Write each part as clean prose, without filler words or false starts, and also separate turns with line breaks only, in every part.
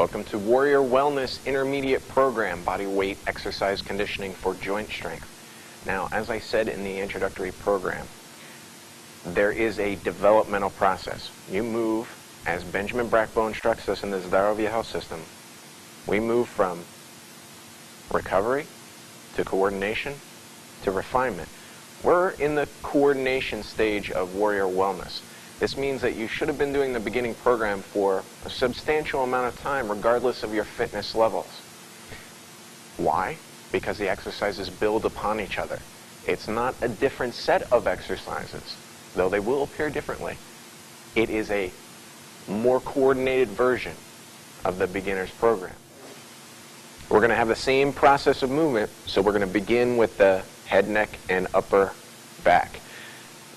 Welcome to Warrior Wellness Intermediate Program, Body Weight Exercise Conditioning for Joint Strength. Now, as I said in the introductory program, there is a developmental process. You move, as Benjamin Brackbo instructs us in the Zdravie Viejo system, we move from recovery to coordination to refinement. We're in the coordination stage of Warrior Wellness. This means that you should have been doing the beginning program for a substantial amount of time, regardless of your fitness levels. Why? Because the exercises build upon each other. It's not a different set of exercises, though they will appear differently. It is a more coordinated version of the beginner's program. We're going to have the same process of movement, so we're going to begin with the head, neck, and upper back.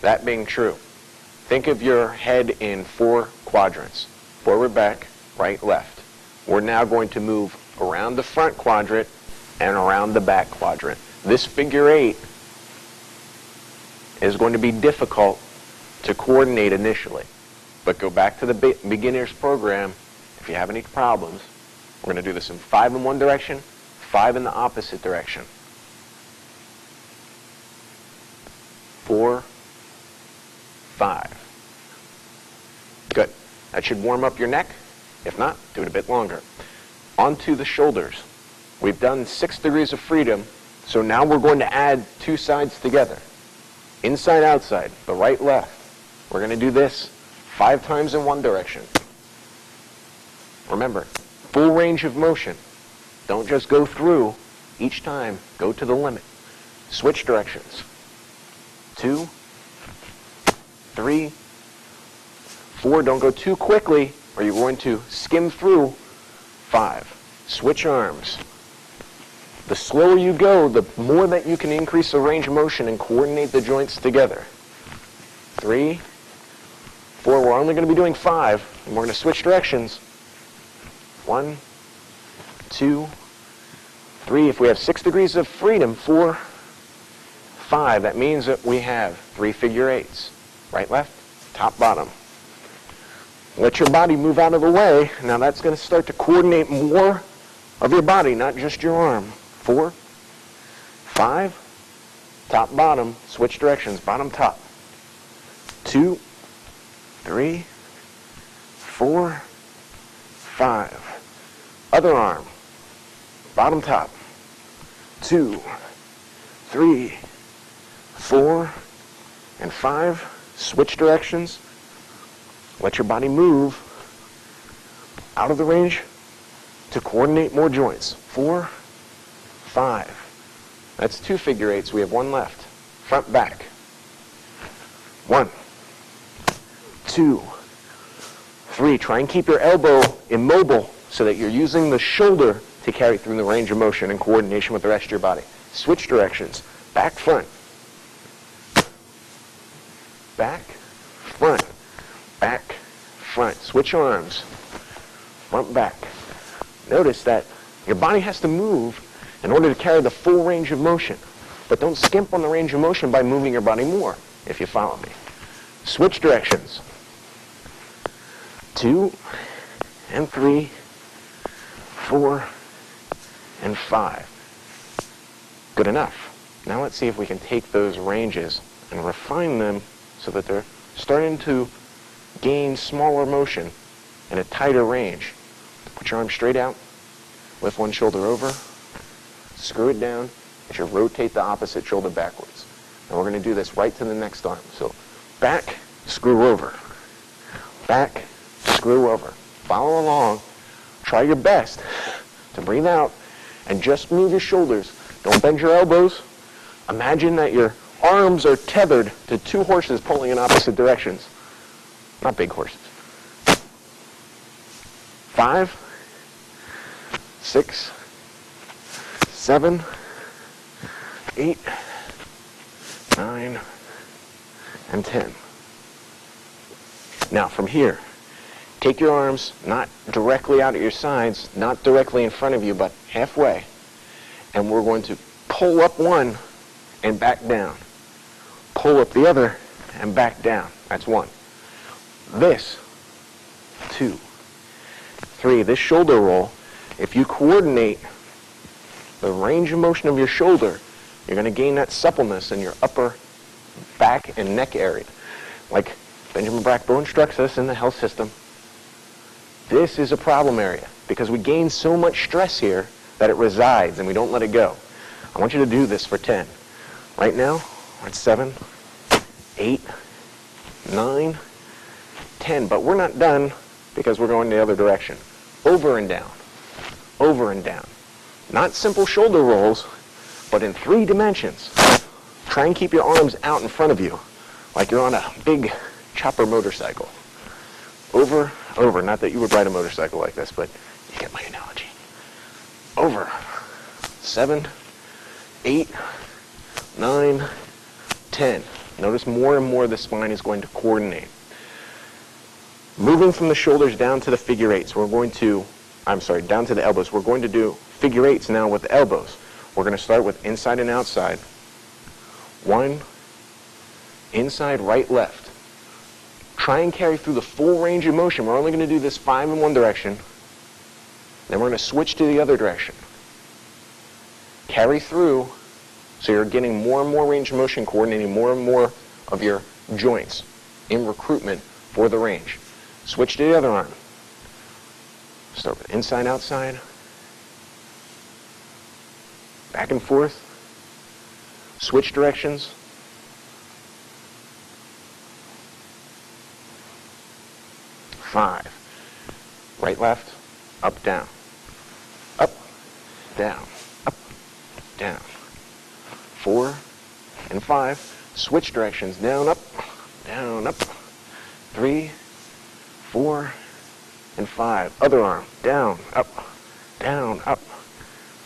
That being true, think of your head in 4 quadrants: forward, back, right, left. We're now going to move around the front quadrant and around the back quadrant. This figure 8 is going to be difficult to coordinate initially, but go back to the beginner's program if you have any problems. We're going to do this in 5 in one direction, 5 in the opposite direction. 4, 5. Good. That should warm up your neck. If not, do it a bit longer. Onto the shoulders. We've done 6 degrees of freedom, so now we're going to add 2 sides together. Inside, outside, the right, left. We're going to do this 5 times in one direction. Remember, full range of motion. Don't just go through. Each time, go to the limit. Switch directions. 2, 3, 4, don't go too quickly or you're going to skim through. 5, switch arms. The slower you go, the more that you can increase the range of motion and coordinate the joints together. 3, 4, we're only going to be doing 5, and we're going to switch directions. 1, 2, 3, if we have 6 degrees of freedom, 4, 5, that means that we have 3 figure 8s. Right, left, top, bottom. Let your body move out of the way. Now that's going to start to coordinate more of your body, not just your arm. 4, 5, top, bottom, switch directions, bottom, top. 2, 3, 4, 5. Other arm, bottom, top. 2, 3, 4, and 5. Switch directions. Let your body move out of the range to coordinate more joints. 4, 5. That's 2 figure 8s. We have 1 left. Front, back. 1, 2, 3. Try and keep your elbow immobile so that you're using the shoulder to carry through the range of motion in coordination with the rest of your body. Switch directions. Back, front. Back, front. Back, front. Switch arms. Front, back. Notice that your body has to move in order to carry the full range of motion. But don't skimp on the range of motion by moving your body more, if you follow me. Switch directions. 2, and 3, 4, and 5. Good enough. Now let's see if we can take those ranges and refine them so that they're starting to gain smaller motion and a tighter range. Put your arm straight out, lift one shoulder over, screw it down, as you rotate the opposite shoulder backwards. And we're going to do this right to the next arm. So back, screw over. Back, screw over. Follow along. Try your best to breathe out and just move your shoulders. Don't bend your elbows. Imagine that your arms are tethered to 2 horses pulling in opposite directions. Not big horses. 5, 6, 7, 8, 9, and 10. Now from here, take your arms not directly out at your sides, not directly in front of you, but halfway. And we're going to pull up one and back down. Pull up the other and back down. That's 1. This, 2, 3. This shoulder roll, if you coordinate the range of motion of your shoulder, you're going to gain that suppleness in your upper back and neck area. Like Benjamin Brackbo instructs us in the health system, this is a problem area because we gain so much stress here that it resides and we don't let it go. I want you to do this for 10. Right now, we're at 7, 8, 9, 10. But we're not done because we're going the other direction. Over and down. Over and down. Not simple shoulder rolls, but in 3 dimensions. Try and keep your arms out in front of you like you're on a big chopper motorcycle. Over, over. Not that you would ride a motorcycle like this, but you get my analogy. Over. 7, 8, 9, 10. Notice more and more the spine is going to coordinate. Moving from the shoulders down to the figure eights, down to the elbows. We're going to do figure eights now with the elbows. We're going to start with inside and outside. 1, inside, right, left. Try and carry through the full range of motion. We're only going to do this 5 in one direction. Then we're going to switch to the other direction. Carry through so you're getting more and more range of motion, coordinating more and more of your joints in recruitment for the range. Switch to the other arm. Start with inside, outside. Back and forth. Switch directions. Five. Right, left, up, down. Up, down, up, down. 4 and 5. Switch directions. Down, up, down, up. 3, 4, and 5. Other arm. Down, up,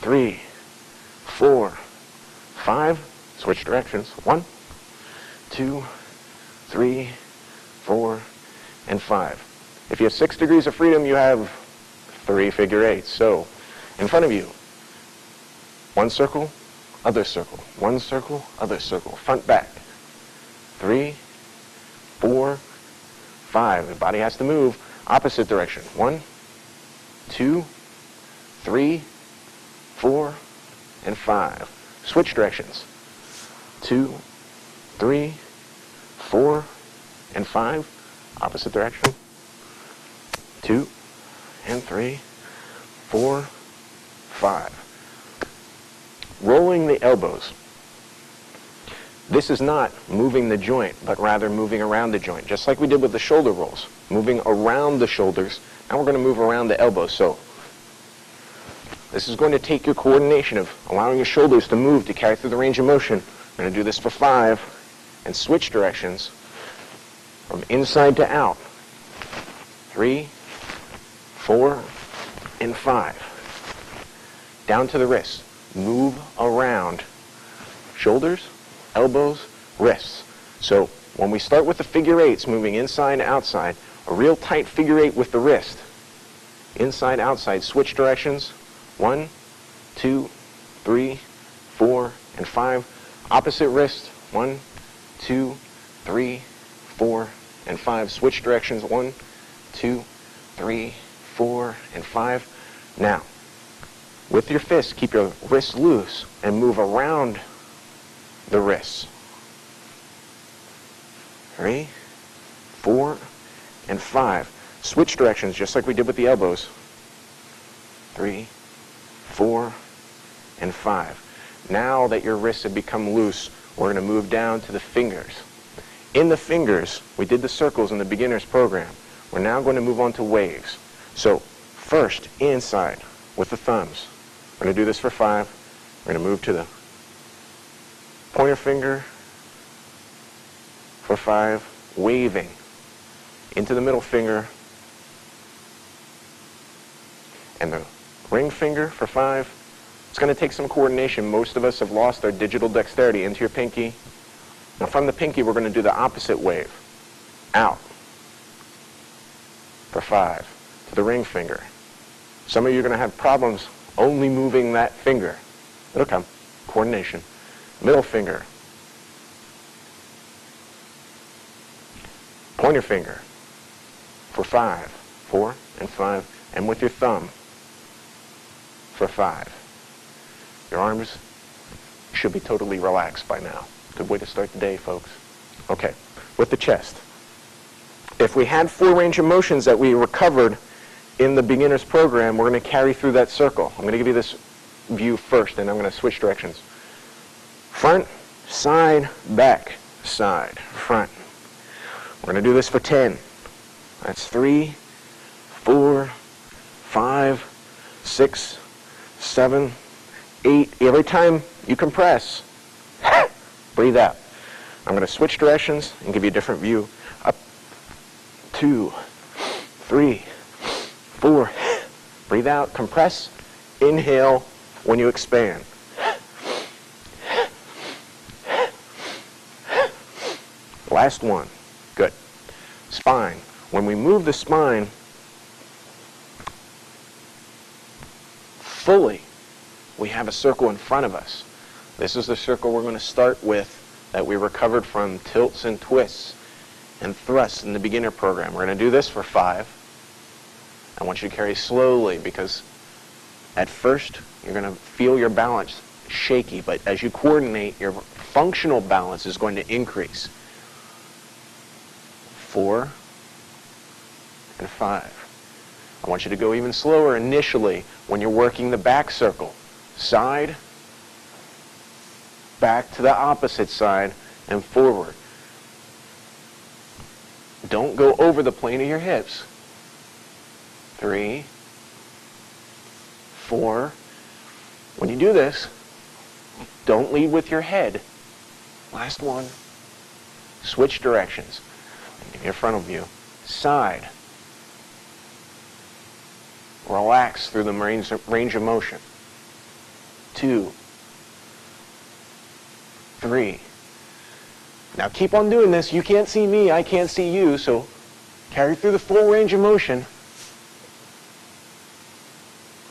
3, 4, 5. Switch directions. 1, 2, 3, 4, and 5. If you have 6 degrees of freedom, you have 3 figure eights. So, in front of you, 1 circle, other circle, 1 circle, other circle, front, back. 3, 4, 5. The body has to move. Opposite direction. 1, 2, 3, 4, and 5. Switch directions. 2, 3, 4, and 5. Opposite direction. 2, and 3, 4, 5. Rolling the elbows. This is not moving the joint, but rather moving around the joint, just like we did with the shoulder rolls. Moving around the shoulders. Now we're going to move around the elbows. So this is going to take your coordination of allowing your shoulders to move to carry through the range of motion. We're going to do this for 5 and switch directions from inside to out. 3, 4, and 5. Down to the wrists. Move around. Shoulders, elbows, wrists. So when we start with the figure eights, moving inside, outside, a real tight figure eight with the wrist. Inside, outside, switch directions. 1, 2, 3, 4, and 5. Opposite wrist. 1, 2, 3, 4, and 5. Switch directions. 1, 2, 3, 4, and 5. Now, with your fists, keep your wrists loose and move around the wrists. 3, 4, and 5. Switch directions, just like we did with the elbows. 3, 4, and 5. Now that your wrists have become loose, we're going to move down to the fingers. In the fingers, we did the circles in the beginner's program. We're now going to move on to waves. So, first, inside with the thumbs. We're going to do this for 5. We're going to move to the pointer finger for 5, waving into the middle finger, and the ring finger for 5. It's going to take some coordination. Most of us have lost our digital dexterity into your pinky. Now from the pinky, we're going to do the opposite wave. Out for 5 to the ring finger. Some of you are going to have problems only moving that finger. It'll come. Coordination. Middle finger. Pointer finger for 5, 4, and 5, and with your thumb for 5. Your arms should be totally relaxed by now. Good way to start the day, folks. Okay, with the chest. If we had 4 range of motions that we recovered in the beginner's program, we're going to carry through that circle. I'm going to give you this view first, and I'm going to switch directions. Front, side, back, side, front. We're going to do this for 10. That's 3, 4, 5, 6, 7, 8. Every time you compress, breathe out. I'm going to switch directions and give you a different view. Up, 2, 3, 4. Breathe out, compress, inhale when you expand. Last one. Good. Spine. When we move the spine fully, we have a circle in front of us. This is the circle we're going to start with that we recovered from tilts and twists and thrusts in the beginner program. We're going to do this for 5. I want you to carry slowly because at first you're going to feel your balance shaky, but as you coordinate, your functional balance is going to increase. 4 and 5. I want you to go even slower initially when you're working the back circle. Side, back to the opposite side, and forward. Don't go over the plane of your hips. 3, 4. When you do this, don't lead with your head. Last one. Switch directions. Give you a frontal view. Side. Relax through the range of motion. 2, 3. Now keep on doing this. You can't see me, I can't see you, so carry through the full range of motion.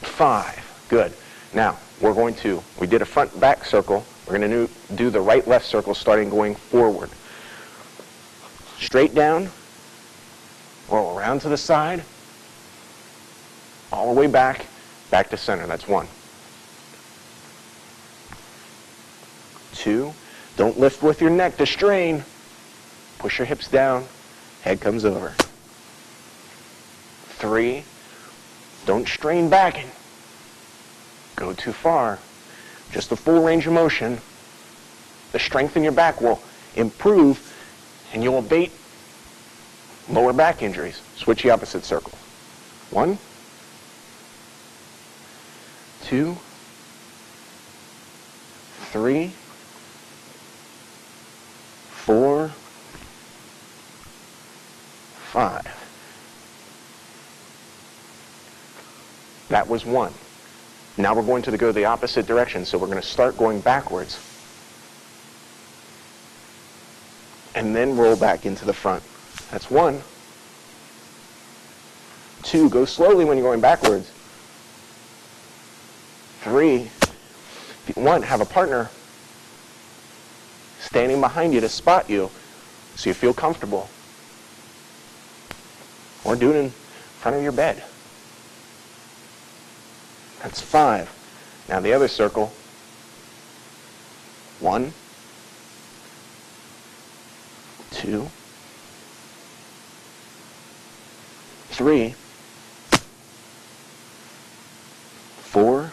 5. Good. Now, we did a front-back circle. We're going to do the right-left circle starting going forward. Straight down, roll around to the side, all the way back to center. That's 1. 2, don't lift with your neck to strain. Push your hips down, head comes over. 3, don't strain back and go too far. Just the full range of motion. The strength in your back will improve and you'll abate lower back injuries. Switch the opposite circle. 1, 2, 3, 4, 5. That was 1. Now we're going to go the opposite direction, so we're going to start going backwards and then roll back into the front. That's 1. 2, go slowly when you're going backwards. 3, if you want, have a partner standing behind you to spot you so you feel comfortable. Or do it in front of your bed. That's 5. Now the other circle. 1, 2, 3, 4,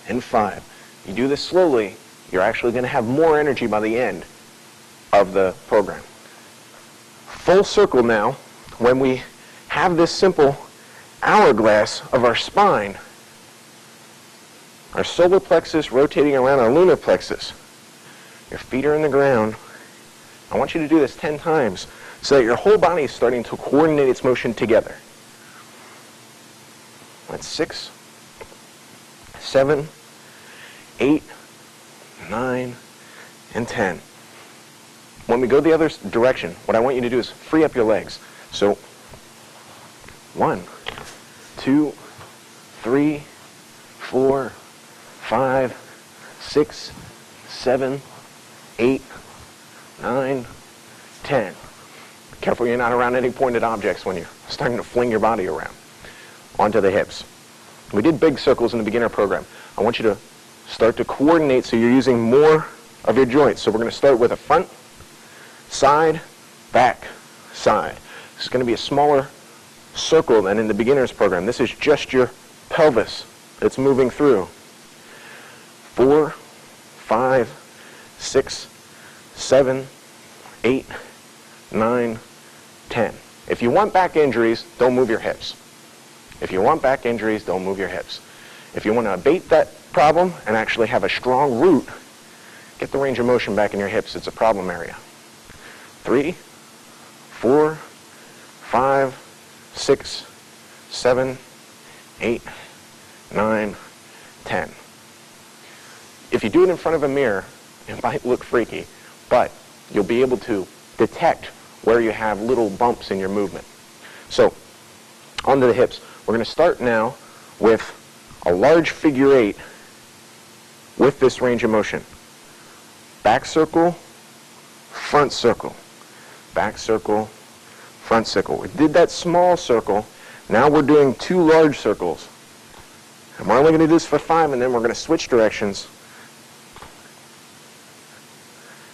and 5. You do this slowly, you're actually going to have more energy by the end of the program. Full circle now, when we have this simple hourglass of our spine, our solar plexus rotating around our lunar plexus. Your feet are in the ground. I want you to do this 10 times so that your whole body is starting to coordinate its motion together. That's 6, 7, 8, 9, and 10. When we go the other direction, what I want you to do is free up your legs. So 1, 2, 3, 4, 5, 6, 7, 8, 9, 10. Careful you're not around any pointed objects when you're starting to fling your body around. Onto the hips. We did big circles in the beginner program. I want you to start to coordinate so you're using more of your joints. So we're going to start with a front, side, back, side. It's going to be a smaller circle than in the beginner's program. This is just your pelvis that's moving through. 4, 5, 6, 7, 8, 9, 10. If you want back injuries, don't move your hips. If you want back injuries, don't move your hips. If you want to abate that problem and actually have a strong root, get the range of motion back in your hips. It's a problem area. 3, 4, 5, 6, 7, 8, 9, 10. If you do it in front of a mirror, it might look freaky, but you'll be able to detect where you have little bumps in your movement. So, onto the hips. We're going to start now with a large figure 8 with this range of motion. Back circle, front circle. Back circle, front circle. We did that small circle. Now we're doing 2 large circles. And we're only going to do this for 5, and then we're going to switch directions.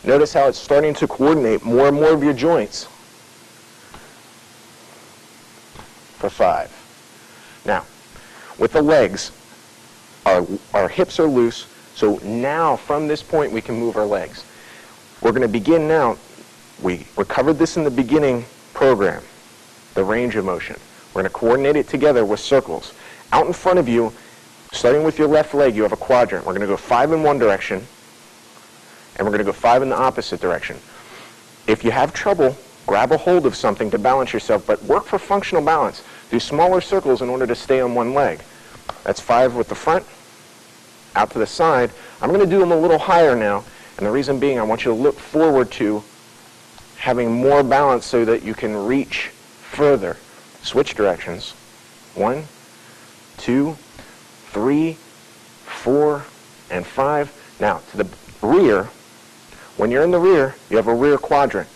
Notice how it's starting to coordinate more and more of your joints for 5. Now, with the legs, our hips are loose, so now from this point we can move our legs. We're going to begin now. We covered this in the beginning program, the range of motion. We're going to coordinate it together with circles. Out in front of you, starting with your left leg, you have a quadrant. We're going to go 5 in one direction, and we're going to go 5 in the opposite direction. If you have trouble, grab a hold of something to balance yourself, but work for functional balance. Do smaller circles in order to stay on one leg. That's 5 with the front, out to the side. I'm going to do them a little higher now, and the reason being I want you to look forward to having more balance so that you can reach further. Switch directions. 1, 2, 3, 4, and 5. Now, to the rear. When you're in the rear, you have a rear quadrant.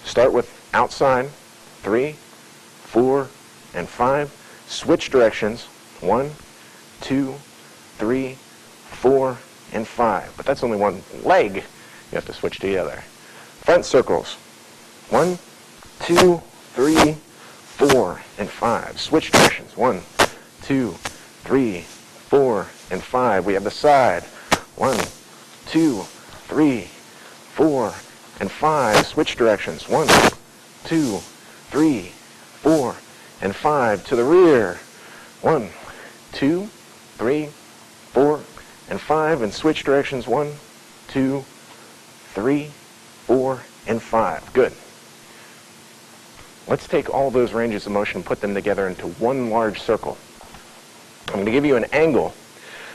Start with outside, 3, 4, and 5. Switch directions, 1, 2, 3, 4, and 5. But that's only one leg you have to switch to the other. Front circles, 1, 2, 3, 4, and 5. Switch directions, 1, 2, 3, 4, and 5. We have the side, 1, 2, 3, 4, and 5. Switch directions, 1, 2, 3, 4, and 5. To the rear, 1, 2, 3, 4, and 5. And switch directions, 1, 2, 3, 4, and 5. Good. Let's take all those ranges of motion and put them together into one large circle. I'm going to give you an angle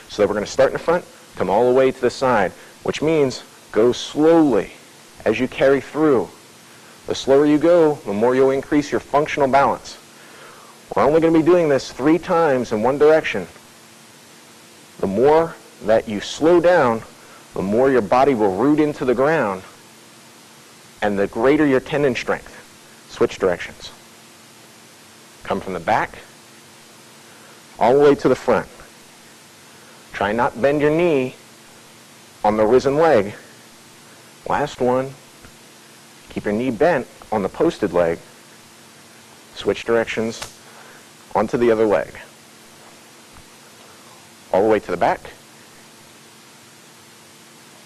so that we're going to start in the front, come all the way to the side, which means go slowly as you carry through. The slower you go, the more you'll increase your functional balance. We're only going to be doing this 3 times in one direction. The more that you slow down, the more your body will root into the ground, and the greater your tendon strength. Switch directions. Come from the back, all the way to the front. Try not to bend your knee on the risen leg. Last one. Keep your knee bent on the posted leg. Switch directions onto the other leg. All the way to the back.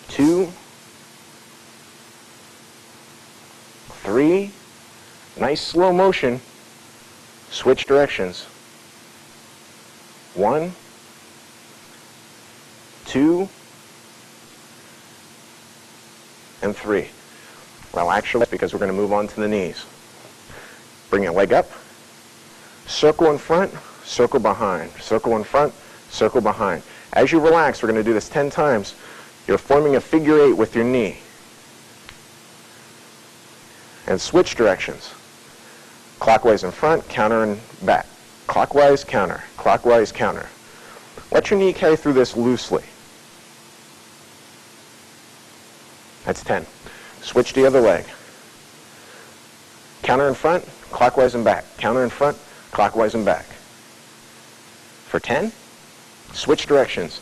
2, 3. Nice slow motion. Switch directions. 1, 2, and 3. Relax your legs because we're going to move on to the knees. Bring your leg up. Circle in front, circle behind. Circle in front, circle behind. As you relax, we're going to do this 10 times. You're forming a figure 8 with your knee. And switch directions. Clockwise in front, counter and back. Clockwise, counter. Clockwise, counter. Let your knee carry through this loosely. That's 10. Switch the other leg. Counter in front, clockwise and back. Counter in front, clockwise and back. For 10, switch directions.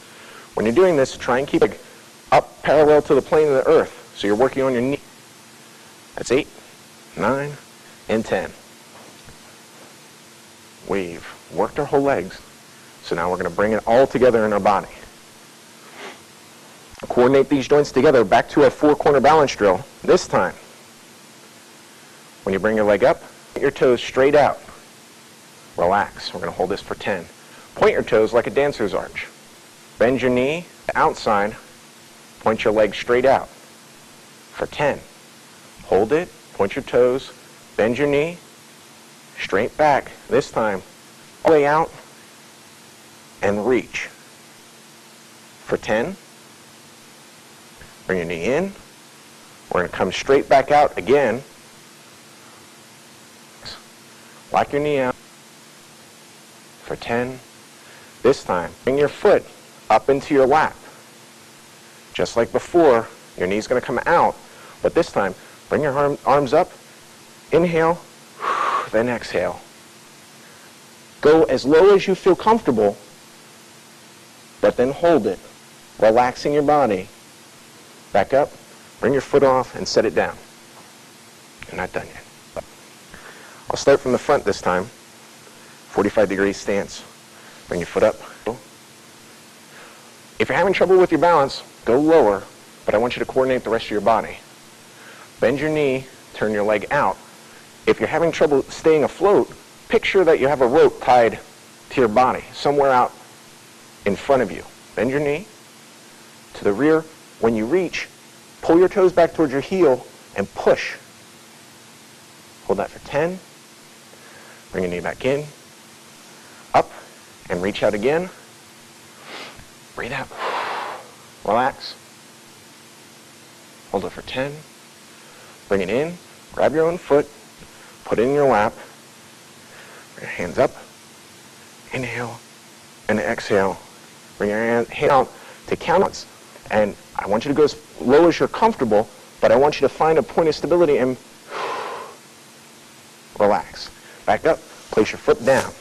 When you're doing this, try and keep it up parallel to the plane of the earth, so you're working on your knee. That's 8, 9, and 10. We've worked our whole legs, so now we're going to bring it all together in our body. Coordinate these joints together back to our 4-corner balance drill. This time, when you bring your leg up, point your toes straight out. Relax. We're going to hold this for 10. Point your toes like a dancer's arch. Bend your knee outside. Point your leg straight out. For 10. Hold it. Point your toes. Bend your knee. Straight back. This time, all the way out and reach. For 10. Bring your knee in. We're going to come straight back out again. Lock your knee out. For 10. This time, bring your foot up into your lap. Just like before, your knee's going to come out, but this time, bring your arms up. Inhale, then exhale. Go as low as you feel comfortable, but then hold it, relaxing your body. Back up, bring your foot off, and set it down. You're not done yet. I'll start from the front this time. 45-degree stance. Bring your foot up. If you're having trouble with your balance, go lower, but I want you to coordinate the rest of your body. Bend your knee, turn your leg out. If you're having trouble staying afloat, picture that you have a rope tied to your body, somewhere out in front of you. Bend your knee to the rear. When you reach, pull your toes back towards your heel and push. Hold that for 10. Bring your knee back in. Up and reach out again. Breathe out. Relax. Hold it for 10. Bring it in. Grab your own foot. Put it in your lap. Bring your hands up. Inhale and exhale. Bring your hand out to count. And I want you to go as low as you're comfortable, but I want you to find a point of stability and relax. Back up. Place your foot down.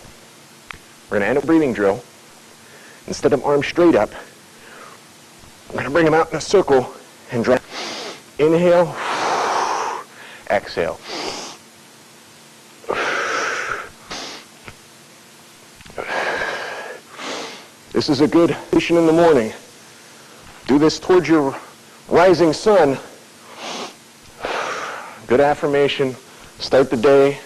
We're going to end a breathing drill. Instead of arms straight up, we're going to bring them out in a circle and drop. Inhale. Exhale. This is a good position in the morning. Do this towards your rising sun. Good affirmation. Start the day.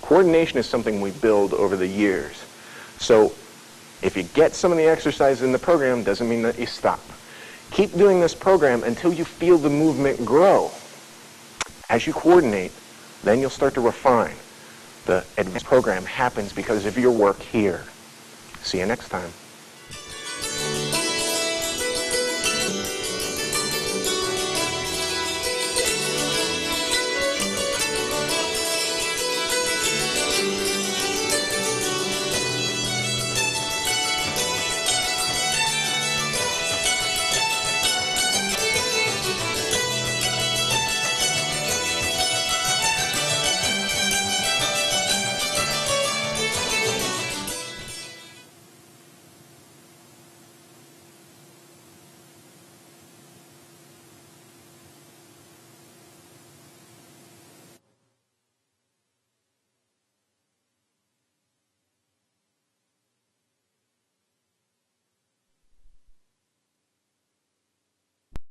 Coordination is something we build over the years. So if you get some of the exercises in the program, doesn't mean that you stop. Keep doing this program until you feel the movement grow. As you coordinate, then you'll start to refine. The advanced program happens because of your work here. See you next time.